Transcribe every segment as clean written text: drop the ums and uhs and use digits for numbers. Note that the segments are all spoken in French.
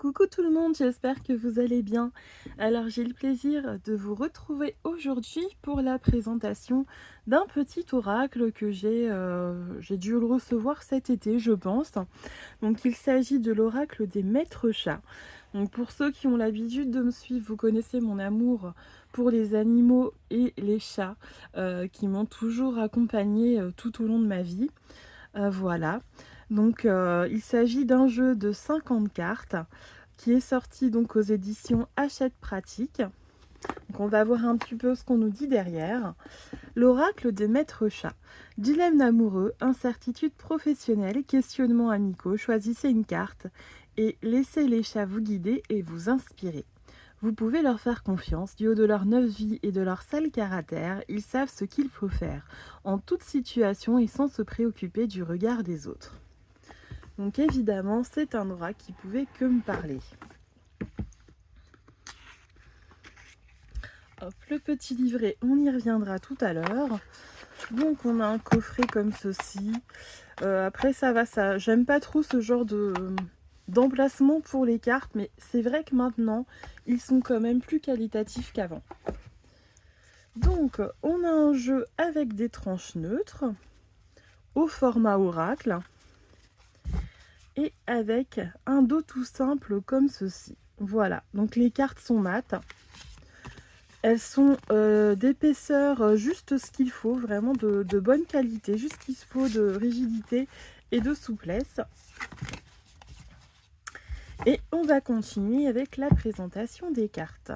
Coucou tout le monde, j'espère que vous allez bien. Alors j'ai le plaisir de vous retrouver aujourd'hui pour la présentation d'un petit oracle que j'ai dû le recevoir cet été, je pense. Donc il s'agit de l'oracle des maîtres chats. Donc pour ceux qui ont l'habitude de me suivre, vous connaissez mon amour pour les animaux et les chats qui m'ont toujours accompagnée tout au long de ma vie. Voilà. Donc il s'agit d'un jeu de 50 cartes qui est sorti donc aux éditions Hachette Pratique. Donc on va voir un petit peu ce qu'on nous dit derrière. L'oracle des maîtres chats. Dilemme amoureux, incertitude professionnelle, questionnements amicaux. Choisissez une carte et laissez les chats vous guider et vous inspirer. Vous pouvez leur faire confiance, du haut de leur 9 vies et de leur sale caractère, ils savent ce qu'il faut faire, en toute situation et sans se préoccuper du regard des autres. Donc évidemment, c'est un oracle qui pouvait que me parler. Hop, le petit livret, on y reviendra tout à l'heure. Donc on a un coffret comme ceci. Après ça va, ça. J'aime pas trop ce genre d'emplacement pour les cartes, mais c'est vrai que maintenant, ils sont quand même plus qualitatifs qu'avant. Donc on a un jeu avec des tranches neutres, au format oracle, et avec un dos tout simple comme ceci. Voilà, donc les cartes sont mates. Elles sont d'épaisseur juste ce qu'il faut, vraiment de bonne qualité, juste ce qu'il faut de rigidité et de souplesse. Et on va continuer avec la présentation des cartes.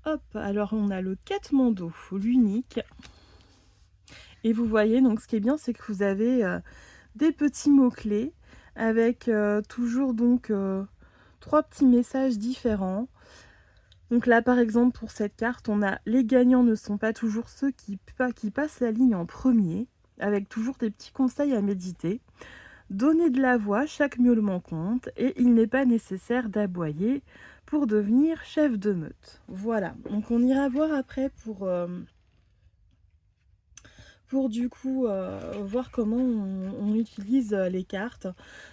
Hop, alors on a le Katmandou, l'unique. Et vous voyez, donc ce qui est bien, c'est que vous avez des petits mots-clés avec toujours donc 3 petits messages différents. Donc là, par exemple, pour cette carte, on a les gagnants ne sont pas toujours ceux qui passent la ligne en premier, avec toujours des petits conseils à méditer. Donner de la voix, chaque miaulement compte, et il n'est pas nécessaire d'aboyer pour devenir chef de meute. Voilà, donc on ira voir après pour du coup voir comment on utilise les cartes.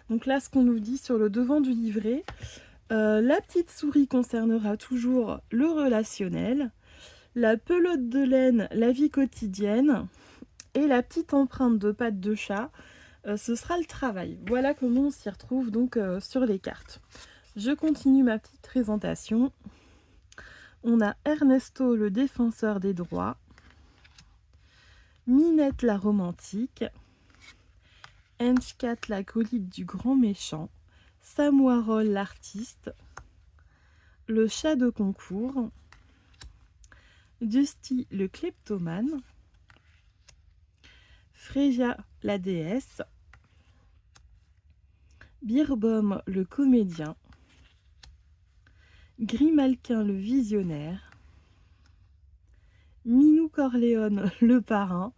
Donc là, ce qu'on nous dit sur le devant du livret, la petite souris concernera toujours le relationnel, la pelote de laine, la vie quotidienne, et la petite empreinte de pattes de chat, ce sera le travail. Voilà comment on s'y retrouve donc sur les cartes. Je continue ma petite présentation. On a Ernesto, le défenseur des droits, Minette, la romantique, Henchkat, l'acolyte du grand méchant, Samoirol, l'artiste, le chat de concours, Dusty, le kleptomane, Fréja, la déesse, Birbom, le comédien, Grimalquin, le visionnaire, Minou Corleone, le parrain.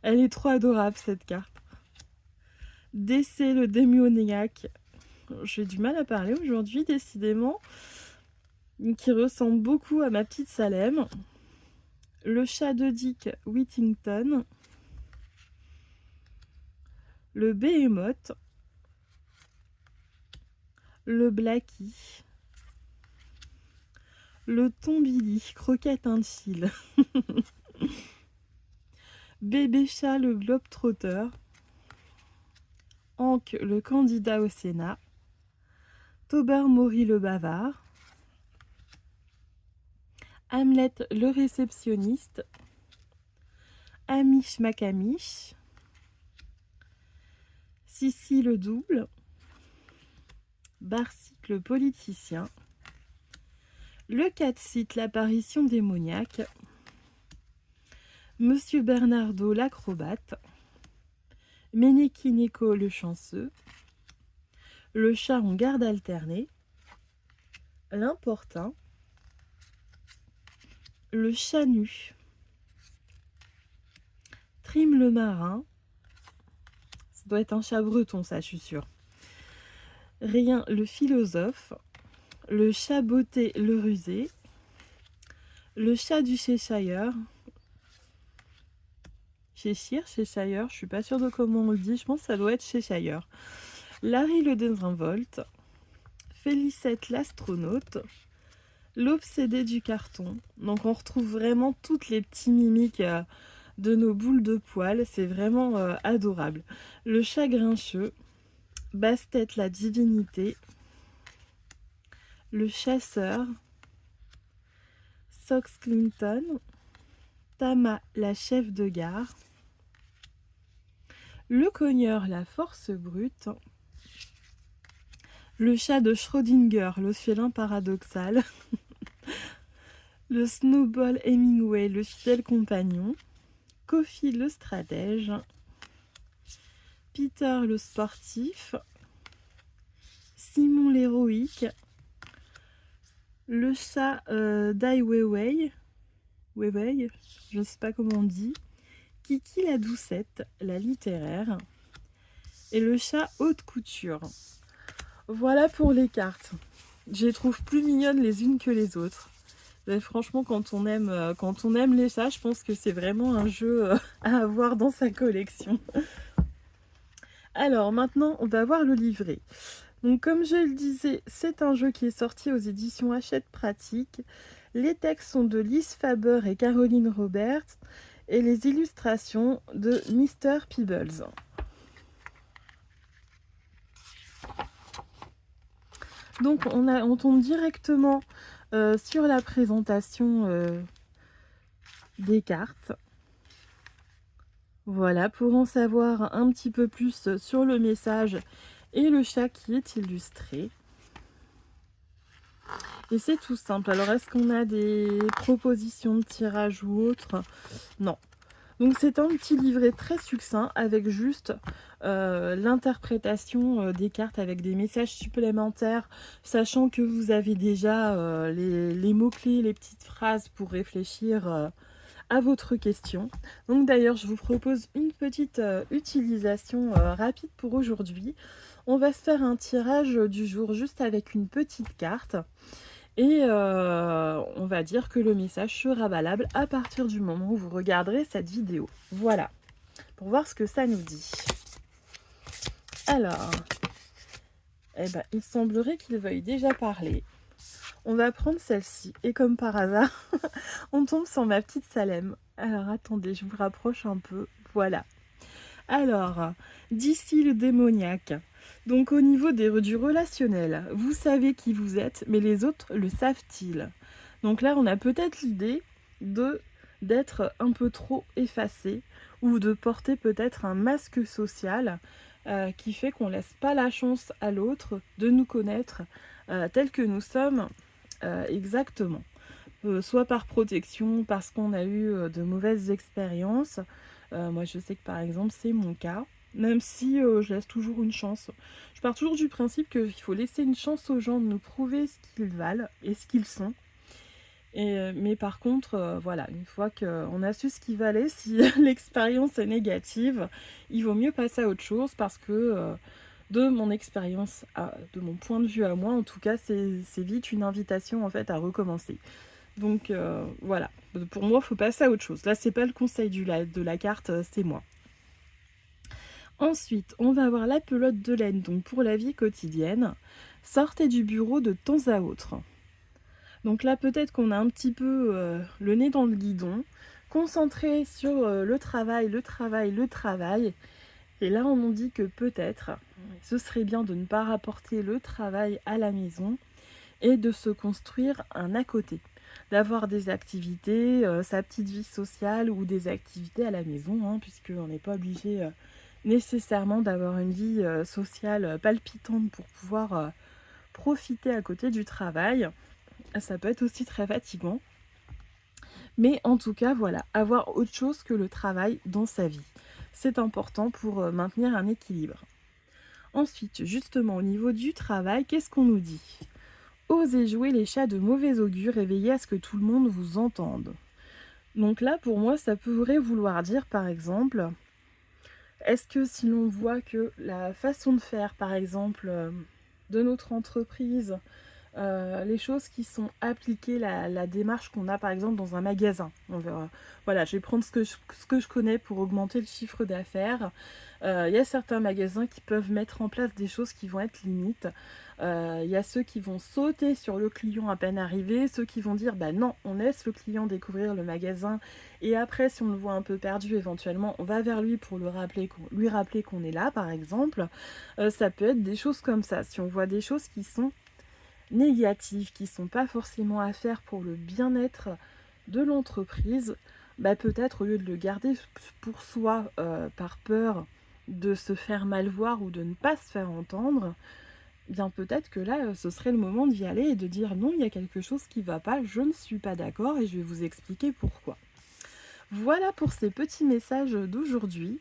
Elle est trop adorable cette carte. Décès, le démoniaque. J'ai du mal à parler aujourd'hui, décidément. Qui ressemble beaucoup à ma petite Salem. Le chat de Dick Whittington. Le Behemoth. Le Blackie. Le Tombili, croquette un chill. Bébé chat, le globe-trotteur. Hank, le candidat au Sénat. Tobermory, le bavard. Hamlet, le réceptionniste. Amish Macamish. Sissi, le double. Barsic, le politicien. Le Catcite, l'apparition démoniaque. Monsieur Bernardo, l'acrobate. Ménékineko, le chanceux. Le chat en garde alternée. L'importun. Le chat nu. Trim le marin. Ça doit être un chat breton, ça, je suis sûre. Rien, le philosophe. Le chat botté, le rusé. Le chat du Cheshire. Cheshire, Cheshire, je suis pas sûre de comment on le dit, je pense que ça doit être Cheshire. Larry le désinvolte. Félicette l'astronaute, l'obsédé du carton. Donc on retrouve vraiment toutes les petits mimiques de nos boules de poils, c'est vraiment adorable. Le chat grincheux, Bastet la divinité, le chasseur, Sox Clinton, Tama la chef de gare, le cogneur la force brute, le chat de Schrödinger, le félin paradoxal, le Snowball Hemingway, le fidèle compagnon, Kofi le stratège, Peter le sportif, Simon l'héroïque, le chat Dai Weiwei, je ne sais pas comment on dit, Kiki la doucette, la littéraire, et le chat haute couture. Voilà pour les cartes. Je les trouve plus mignonnes les unes que les autres. Mais franchement, quand on aime les chats, je pense que c'est vraiment un jeu à avoir dans sa collection. Alors maintenant, on va voir le livret. Donc comme je le disais, c'est un jeu qui est sorti aux éditions Hachette Pratique. Les textes sont de Lise Faber et Caroline Roberts et les illustrations de Mr. Peebles. Donc on tombe directement sur la présentation des cartes. Voilà, pour en savoir un petit peu plus sur le message et le chat qui est illustré. Et c'est tout simple. Alors, est-ce qu'on a des propositions de tirage ou autre? Non. Donc, c'est un petit livret très succinct avec juste l'interprétation des cartes avec des messages supplémentaires, sachant que vous avez déjà les mots-clés, les petites phrases pour réfléchir à votre question. Donc d'ailleurs, je vous propose une petite utilisation rapide pour aujourd'hui. On va se faire un tirage du jour juste avec une petite carte. Et on va dire que le message sera valable à partir du moment où vous regarderez cette vidéo. Voilà, pour voir ce que ça nous dit. Alors, il semblerait qu'il veuille déjà parler. On va prendre celle-ci. Et comme par hasard, on tombe sur ma petite Salem. Alors, attendez, je vous rapproche un peu. Voilà. Alors, d'ici le démoniaque. Donc, au niveau du relationnel, vous savez qui vous êtes, mais les autres le savent-ils? Donc là, on a peut-être l'idée d'être un peu trop effacé ou de porter peut-être un masque social qui fait qu'on ne laisse pas la chance à l'autre de nous connaître tel que nous sommes exactement. Soit par protection, parce qu'on a eu de mauvaises expériences. Moi, je sais que par exemple, c'est mon cas. Même si je laisse toujours une chance. Je pars toujours du principe qu'il faut laisser une chance aux gens de nous prouver ce qu'ils valent et ce qu'ils sont. Mais par contre, voilà, une fois qu'on a su ce qu'ils valaient, si l'expérience est négative, il vaut mieux passer à autre chose parce que de mon expérience, de mon point de vue à moi, en tout cas, c'est vite une invitation en fait à recommencer. Donc voilà, pour moi, il faut passer à autre chose. Là, c'est pas le conseil de la carte, c'est moi. Ensuite, on va avoir la pelote de laine, donc pour la vie quotidienne. Sortez du bureau de temps à autre. Donc là, peut-être qu'on a un petit peu le nez dans le guidon, concentré sur le travail. Et là, on nous dit que peut-être, ce serait bien de ne pas rapporter le travail à la maison et de se construire un à côté. D'avoir des activités, sa petite vie sociale ou des activités à la maison, hein, puisqu'on n'est pas obligé nécessairement d'avoir une vie sociale palpitante pour pouvoir profiter à côté du travail. Ça peut être aussi très fatigant. Mais en tout cas, voilà, avoir autre chose que le travail dans sa vie. C'est important pour maintenir un équilibre. Ensuite, justement, au niveau du travail, qu'est-ce qu'on nous dit? Osez jouer les chats de mauvais augure et veillez à ce que tout le monde vous entende. Donc là, pour moi, ça pourrait vouloir dire, par exemple, est-ce que si l'on voit que la façon de faire, par exemple, de notre entreprise, les choses qui sont appliquées, la démarche qu'on a par exemple dans un magasin. Voilà, je vais prendre ce que je connais pour augmenter le chiffre d'affaires. Il y a certains magasins qui peuvent mettre en place des choses qui vont être limites. Il y a ceux qui vont sauter sur le client à peine arrivé, ceux qui vont dire: «Bah non, on laisse le client découvrir le magasin et après si on le voit un peu perdu éventuellement, on va vers lui pour lui rappeler qu'on est là», par exemple. Ça peut être des choses comme ça. Si on voit des choses qui sont négatives, qui sont pas forcément à faire pour le bien-être de l'entreprise, bah, peut-être au lieu de le garder pour soi, par peur de se faire mal voir ou de ne pas se faire entendre, bien peut-être que là, ce serait le moment d'y aller et de dire: «Non, il y a quelque chose qui va pas, je ne suis pas d'accord et je vais vous expliquer pourquoi». Voilà pour ces petits messages d'aujourd'hui.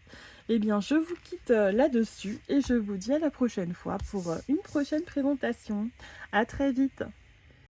Eh bien, je vous quitte, là-dessus et je vous dis à la prochaine fois pour, une prochaine présentation. À très vite.